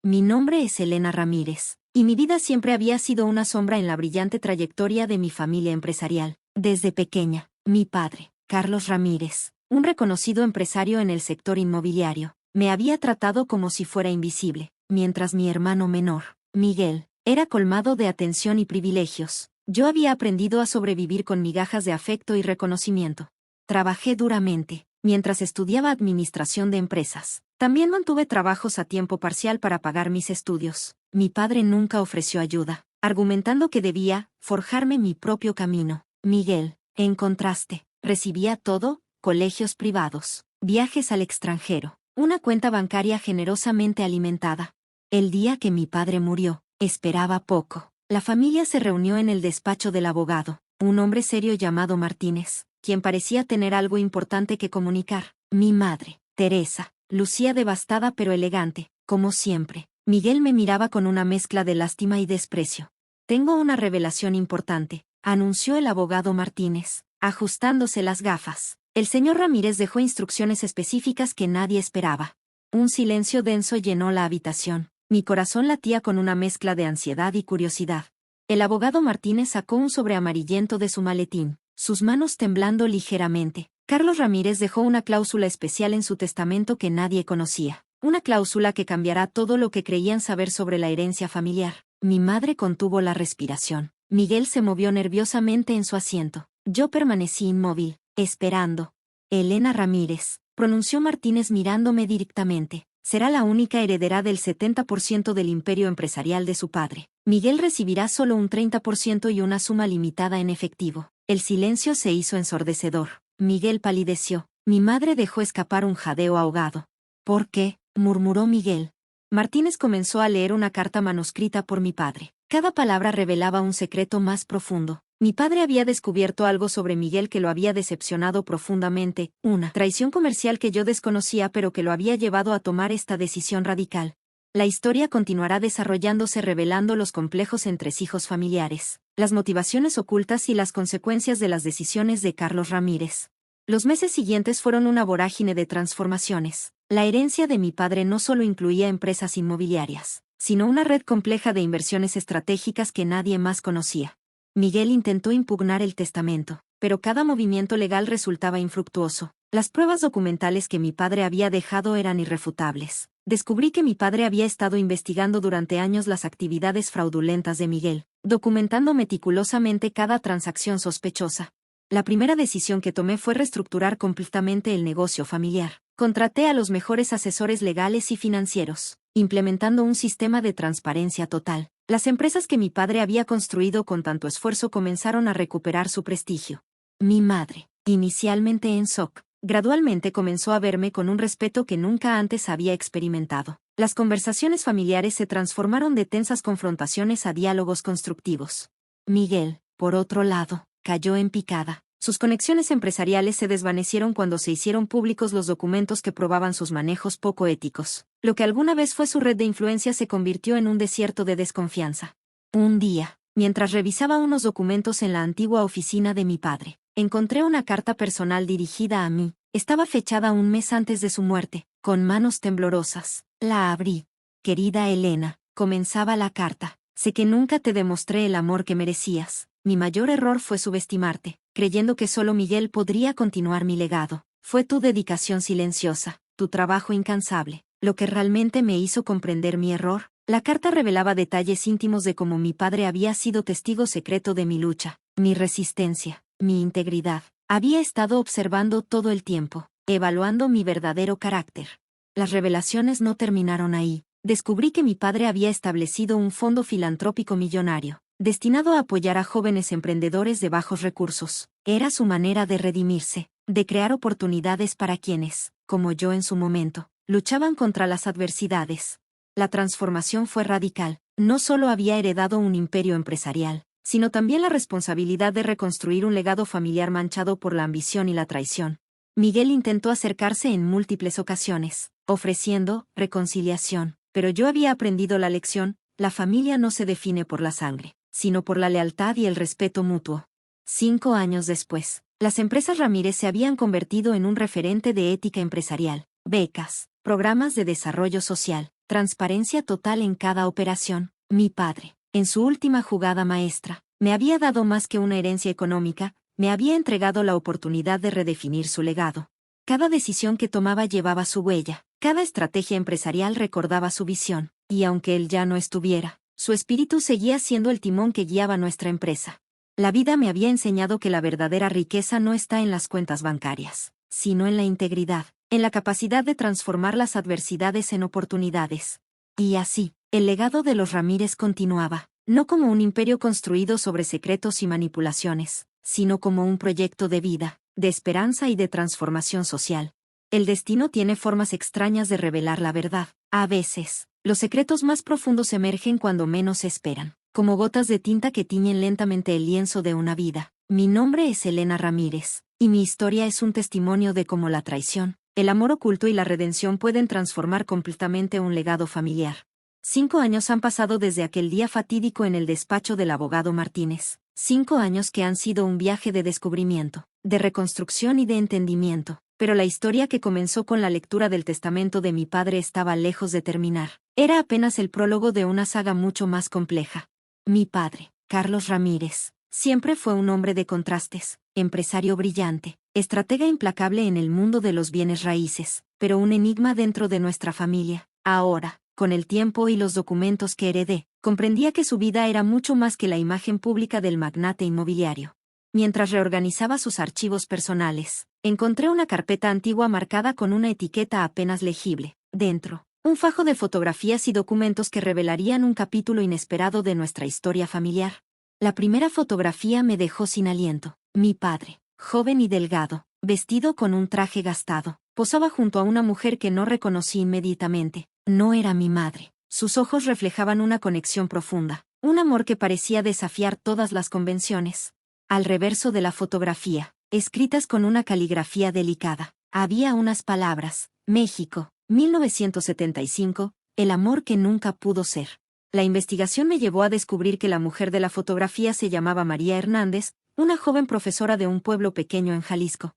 Mi nombre es Elena Ramírez, y mi vida siempre había sido una sombra en la brillante trayectoria de mi familia empresarial. Desde pequeña, mi padre, Carlos Ramírez, un reconocido empresario en el sector inmobiliario, me había tratado como si fuera invisible, mientras mi hermano menor, Miguel, era colmado de atención y privilegios. Yo había aprendido a sobrevivir con migajas de afecto y reconocimiento. Trabajé duramente, mientras estudiaba administración de empresas. También mantuve trabajos a tiempo parcial para pagar mis estudios. Mi padre nunca ofreció ayuda, argumentando que debía forjarme mi propio camino. Miguel, en contraste, recibía todo: colegios privados, viajes al extranjero, una cuenta bancaria generosamente alimentada. El día que mi padre murió, esperaba poco. La familia se reunió en el despacho del abogado, un hombre serio llamado Martínez, quien parecía tener algo importante que comunicar. Mi madre, Teresa, lucía devastada pero elegante, como siempre. Miguel me miraba con una mezcla de lástima y desprecio. «Tengo una revelación importante», anunció el abogado Martínez, ajustándose las gafas. El señor Ramírez dejó instrucciones específicas que nadie esperaba. Un silencio denso llenó la habitación. Mi corazón latía con una mezcla de ansiedad y curiosidad. El abogado Martínez sacó un sobre amarillento de su maletín, sus manos temblando ligeramente. Carlos Ramírez dejó una cláusula especial en su testamento que nadie conocía. Una cláusula que cambiará todo lo que creían saber sobre la herencia familiar. Mi madre contuvo la respiración. Miguel se movió nerviosamente en su asiento. Yo permanecí inmóvil, esperando. «Elena Ramírez», pronunció Martínez mirándome directamente, «será la única heredera del 70% del imperio empresarial de su padre. Miguel recibirá solo un 30% y una suma limitada en efectivo». El silencio se hizo ensordecedor. Miguel palideció. Mi madre dejó escapar un jadeo ahogado. «¿Por qué?», murmuró Miguel. Martínez comenzó a leer una carta manuscrita por mi padre. Cada palabra revelaba un secreto más profundo. Mi padre había descubierto algo sobre Miguel que lo había decepcionado profundamente, una traición comercial que yo desconocía pero que lo había llevado a tomar esta decisión radical. La historia continuará desarrollándose revelando los complejos entresijos familiares, las motivaciones ocultas y las consecuencias de las decisiones de Carlos Ramírez. Los meses siguientes fueron una vorágine de transformaciones. La herencia de mi padre no solo incluía empresas inmobiliarias, sino una red compleja de inversiones estratégicas que nadie más conocía. Miguel intentó impugnar el testamento, pero cada movimiento legal resultaba infructuoso. Las pruebas documentales que mi padre había dejado eran irrefutables. Descubrí que mi padre había estado investigando durante años las actividades fraudulentas de Miguel, documentando meticulosamente cada transacción sospechosa. La primera decisión que tomé fue reestructurar completamente el negocio familiar. Contraté a los mejores asesores legales y financieros, implementando un sistema de transparencia total. Las empresas que mi padre había construido con tanto esfuerzo comenzaron a recuperar su prestigio. Mi madre, inicialmente en shock, gradualmente comenzó a verme con un respeto que nunca antes había experimentado. Las conversaciones familiares se transformaron de tensas confrontaciones a diálogos constructivos. Miguel, por otro lado, cayó en picada. Sus conexiones empresariales se desvanecieron cuando se hicieron públicos los documentos que probaban sus manejos poco éticos. Lo que alguna vez fue su red de influencia se convirtió en un desierto de desconfianza. Un día, mientras revisaba unos documentos en la antigua oficina de mi padre, encontré una carta personal dirigida a mí. Estaba fechada un mes antes de su muerte. Con manos temblorosas, la abrí. «Querida Elena», comenzaba la carta, «sé que nunca te demostré el amor que merecías. Mi mayor error fue subestimarte, creyendo que solo Miguel podría continuar mi legado. Fue tu dedicación silenciosa, tu trabajo incansable, lo que realmente me hizo comprender mi error». La carta revelaba detalles íntimos de cómo mi padre había sido testigo secreto de mi lucha, mi resistencia, mi integridad. Había estado observando todo el tiempo, evaluando mi verdadero carácter. Las revelaciones no terminaron ahí. Descubrí que mi padre había establecido un fondo filantrópico millonario, destinado a apoyar a jóvenes emprendedores de bajos recursos. Era su manera de redimirse, de crear oportunidades para quienes, como yo en su momento, luchaban contra las adversidades. La transformación fue radical. No solo había heredado un imperio empresarial, sino también la responsabilidad de reconstruir un legado familiar manchado por la ambición y la traición. Miguel intentó acercarse en múltiples ocasiones, ofreciendo reconciliación, pero yo había aprendido la lección: la familia no se define por la sangre, sino por la lealtad y el respeto mutuo. 5 años después, las empresas Ramírez se habían convertido en un referente de ética empresarial, becas, programas de desarrollo social, transparencia total en cada operación. Mi padre, en su última jugada maestra, me había dado más que una herencia económica, me había entregado la oportunidad de redefinir su legado. Cada decisión que tomaba llevaba su huella, cada estrategia empresarial recordaba su visión, y aunque él ya no estuviera, su espíritu seguía siendo el timón que guiaba nuestra empresa. La vida me había enseñado que la verdadera riqueza no está en las cuentas bancarias, sino en la integridad, en la capacidad de transformar las adversidades en oportunidades. Y así, el legado de los Ramírez continuaba, no como un imperio construido sobre secretos y manipulaciones, sino como un proyecto de vida, de esperanza y de transformación social. El destino tiene formas extrañas de revelar la verdad. A veces, los secretos más profundos emergen cuando menos se esperan, como gotas de tinta que tiñen lentamente el lienzo de una vida. Mi nombre es Elena Ramírez, y mi historia es un testimonio de cómo la traición, el amor oculto y la redención pueden transformar completamente un legado familiar. 5 años han pasado desde aquel día fatídico en el despacho del abogado Martínez. 5 años que han sido un viaje de descubrimiento, de reconstrucción y de entendimiento, pero la historia que comenzó con la lectura del testamento de mi padre estaba lejos de terminar. Era apenas el prólogo de una saga mucho más compleja. Mi padre, Carlos Ramírez, siempre fue un hombre de contrastes, empresario brillante, estratega implacable en el mundo de los bienes raíces, pero un enigma dentro de nuestra familia. Ahora, con el tiempo y los documentos que heredé, comprendía que su vida era mucho más que la imagen pública del magnate inmobiliario. Mientras reorganizaba sus archivos personales, encontré una carpeta antigua marcada con una etiqueta apenas legible. Dentro, un fajo de fotografías y documentos que revelarían un capítulo inesperado de nuestra historia familiar. La primera fotografía me dejó sin aliento. Mi padre, joven y delgado, vestido con un traje gastado, posaba junto a una mujer que no reconocí inmediatamente. No era mi madre. Sus ojos reflejaban una conexión profunda, un amor que parecía desafiar todas las convenciones. Al reverso de la fotografía, escritas con una caligrafía delicada, había unas palabras: México, 1975, el amor que nunca pudo ser. La investigación me llevó a descubrir que la mujer de la fotografía se llamaba María Hernández, una joven profesora de un pueblo pequeño en Jalisco.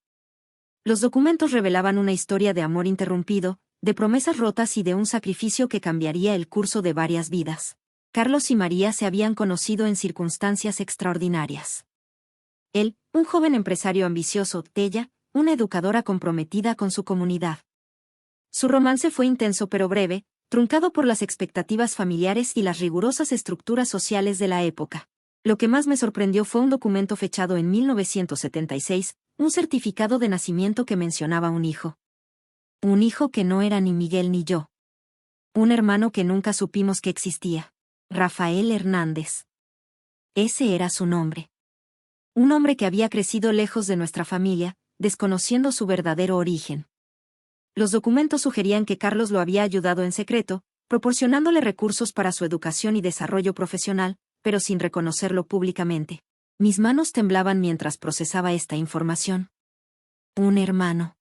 Los documentos revelaban una historia de amor interrumpido, de promesas rotas y de un sacrificio que cambiaría el curso de varias vidas. Carlos y María se habían conocido en circunstancias extraordinarias. Él, un joven empresario ambicioso; ella, una educadora comprometida con su comunidad. Su romance fue intenso pero breve, truncado por las expectativas familiares y las rigurosas estructuras sociales de la época. Lo que más me sorprendió fue un documento fechado en 1976, un certificado de nacimiento que mencionaba un hijo. Un hijo que no era ni Miguel ni yo. Un hermano que nunca supimos que existía. Rafael Hernández. Ese era su nombre. Un hombre que había crecido lejos de nuestra familia, desconociendo su verdadero origen. Los documentos sugerían que Carlos lo había ayudado en secreto, proporcionándole recursos para su educación y desarrollo profesional, pero sin reconocerlo públicamente. Mis manos temblaban mientras procesaba esta información. Un hermano.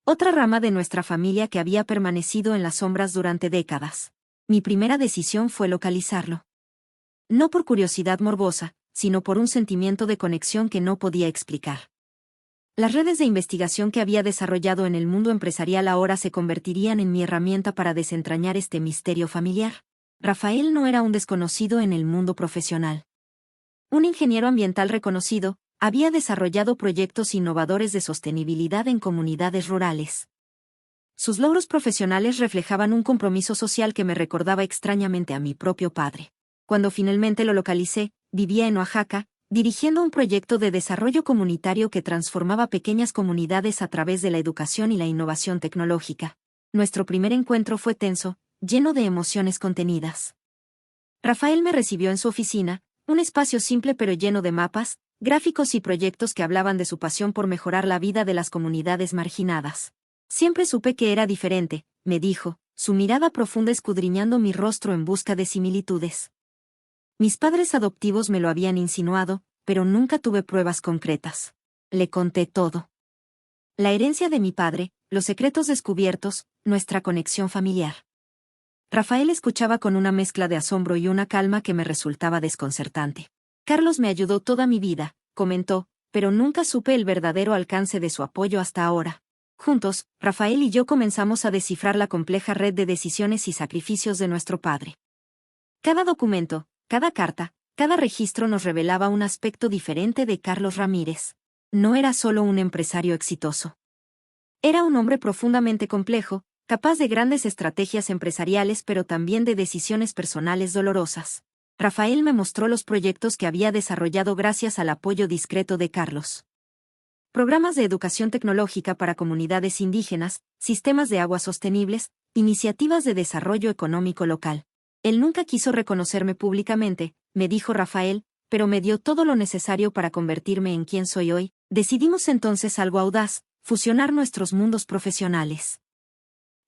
Otra rama de nuestra familia que había permanecido en las sombras durante décadas. Mi primera decisión fue localizarlo. No por curiosidad morbosa, sino por un sentimiento de conexión que no podía explicar. Las redes de investigación que había desarrollado en el mundo empresarial ahora se convertirían en mi herramienta para desentrañar este misterio familiar. Rafael no era un desconocido en el mundo profesional. Un ingeniero ambiental reconocido, había desarrollado proyectos innovadores de sostenibilidad en comunidades rurales. Sus logros profesionales reflejaban un compromiso social que me recordaba extrañamente a mi propio padre. Cuando finalmente lo localicé, vivía en Oaxaca, dirigiendo un proyecto de desarrollo comunitario que transformaba pequeñas comunidades a través de la educación y la innovación tecnológica. Nuestro primer encuentro fue tenso, lleno de emociones contenidas. Rafael me recibió en su oficina, un espacio simple pero lleno de mapas, gráficos y proyectos que hablaban de su pasión por mejorar la vida de las comunidades marginadas. Siempre supe que era diferente, me dijo, su mirada profunda escudriñando mi rostro en busca de similitudes. Mis padres adoptivos me lo habían insinuado, pero nunca tuve pruebas concretas. Le conté todo. La herencia de mi padre, los secretos descubiertos, nuestra conexión familiar. Rafael escuchaba con una mezcla de asombro y una calma que me resultaba desconcertante. Carlos me ayudó toda mi vida, comentó, pero nunca supe el verdadero alcance de su apoyo hasta ahora. Juntos, Rafael y yo comenzamos a descifrar la compleja red de decisiones y sacrificios de nuestro padre. Cada documento, cada carta, cada registro nos revelaba un aspecto diferente de Carlos Ramírez. No era solo un empresario exitoso. Era un hombre profundamente complejo, capaz de grandes estrategias empresariales pero también de decisiones personales dolorosas. Rafael me mostró los proyectos que había desarrollado gracias al apoyo discreto de Carlos. Programas de educación tecnológica para comunidades indígenas, sistemas de agua sostenibles, iniciativas de desarrollo económico local. Él nunca quiso reconocerme públicamente, me dijo Rafael, pero me dio todo lo necesario para convertirme en quien soy hoy. Decidimos entonces algo audaz, fusionar nuestros mundos profesionales.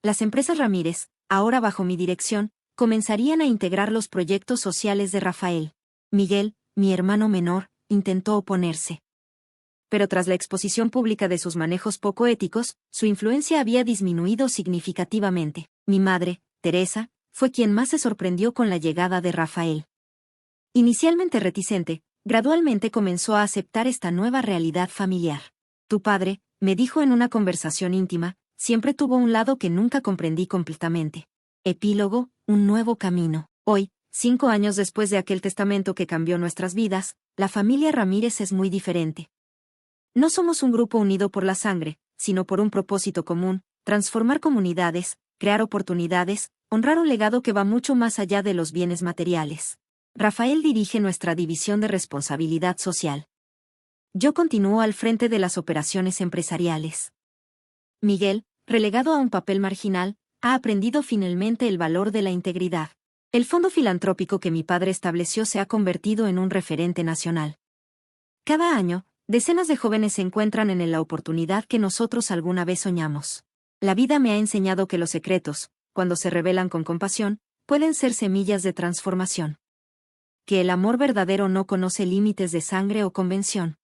Las empresas Ramírez, ahora bajo mi dirección, comenzarían a integrar los proyectos sociales de Rafael. Miguel, mi hermano menor, intentó oponerse. Pero tras la exposición pública de sus manejos poco éticos, su influencia había disminuido significativamente. Mi madre, Teresa, fue quien más se sorprendió con la llegada de Rafael. Inicialmente reticente, gradualmente comenzó a aceptar esta nueva realidad familiar. Tu padre, me dijo en una conversación íntima, siempre tuvo un lado que nunca comprendí completamente. Epílogo, un nuevo camino. Hoy, 5 años después de aquel testamento que cambió nuestras vidas, la familia Ramírez es muy diferente. No somos un grupo unido por la sangre, sino por un propósito común: transformar comunidades, crear oportunidades, honrar un legado que va mucho más allá de los bienes materiales. Rafael dirige nuestra división de responsabilidad social. Yo continúo al frente de las operaciones empresariales. Miguel, relegado a un papel marginal, ha aprendido finalmente el valor de la integridad. El fondo filantrópico que mi padre estableció se ha convertido en un referente nacional. Cada año, decenas de jóvenes se encuentran en la oportunidad que nosotros alguna vez soñamos. La vida me ha enseñado que los secretos, cuando se revelan con compasión, pueden ser semillas de transformación. Que el amor verdadero no conoce límites de sangre o convención.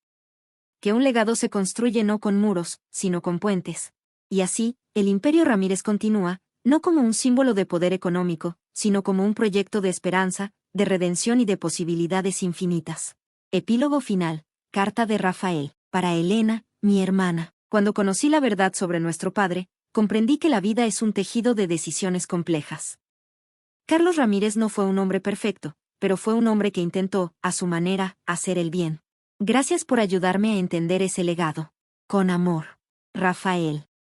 Que un legado se construye no con muros, sino con puentes. Y así, el Imperio Ramírez continúa, no como un símbolo de poder económico, sino como un proyecto de esperanza, de redención y de posibilidades infinitas. Epílogo final. Carta de Rafael. Para Elena, mi hermana. Cuando conocí la verdad sobre nuestro padre, comprendí que la vida es un tejido de decisiones complejas. Carlos Ramírez no fue un hombre perfecto, pero fue un hombre que intentó, a su manera, hacer el bien. Gracias por ayudarme a entender ese legado. Con amor. Rafael.